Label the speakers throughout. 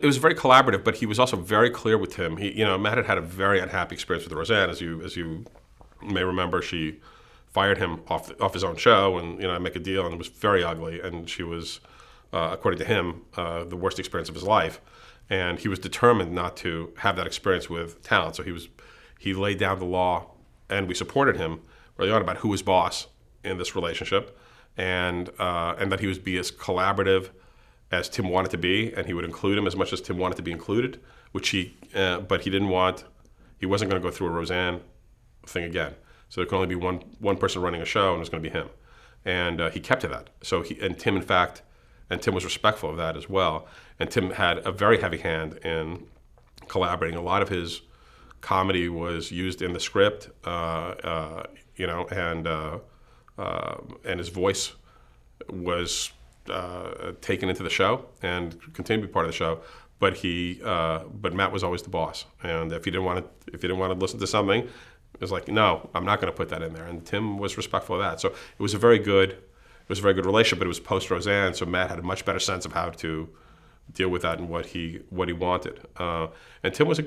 Speaker 1: It was very collaborative, but he was also very clear with Tim. Matt had had a very unhappy experience with Roseanne, as you may remember. She fired him off his own show, and make a deal, and it was very ugly. And she was, according to him, the worst experience of his life. And he was determined not to have that experience with talent. So he laid down the law, and we supported him early on about who was boss in this relationship, and that he would be as collaborative as Tim wanted to be, and he would include him as much as Tim wanted to be included, but he wasn't going to go through a Roseanne thing again. So there could only be one person running a show, and it was going to be him. And he kept to that. So Tim was respectful of that as well. And Tim had a very heavy hand in collaborating. A lot of his comedy was used in the script, and his voice was taken into the show and continued to be part of the show. But Matt was always the boss, and if you didn't want to listen to something, it was like, no, I'm not going to put that in there. And Tim was respectful of that. So it was a very good relationship. But it was post Roseanne, so Matt had a much better sense of how to deal with that and what he wanted. And Tim was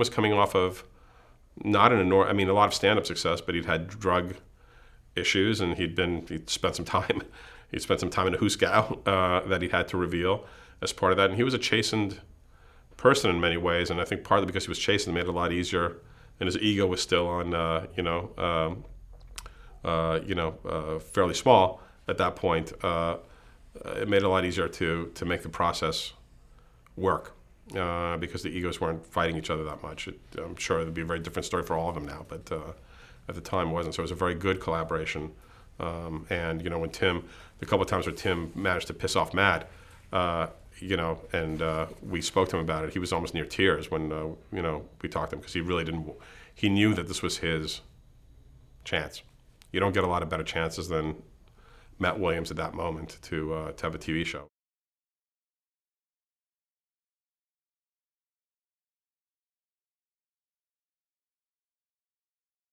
Speaker 1: coming off of not a lot of stand-up success, but he'd had drug issues, and he'd spent some time in a Hooskow that he had to reveal as part of that. And he was a chastened person in many ways, and I think partly because he was chastened, it made it a lot easier. And his ego was still on, fairly small at that point. It made it a lot easier to make the process work because the egos weren't fighting each other that much. I'm sure it'd be a very different story for all of them now, but at the time it wasn't. So it was a very good collaboration. And when the couple of times where Tim managed to piss off Matt, and we spoke to him about it, he was almost near tears when we talked to him, because he really didn't. He knew that this was his chance. You don't get a lot of better chances than Matt Williams at that moment to have a TV show.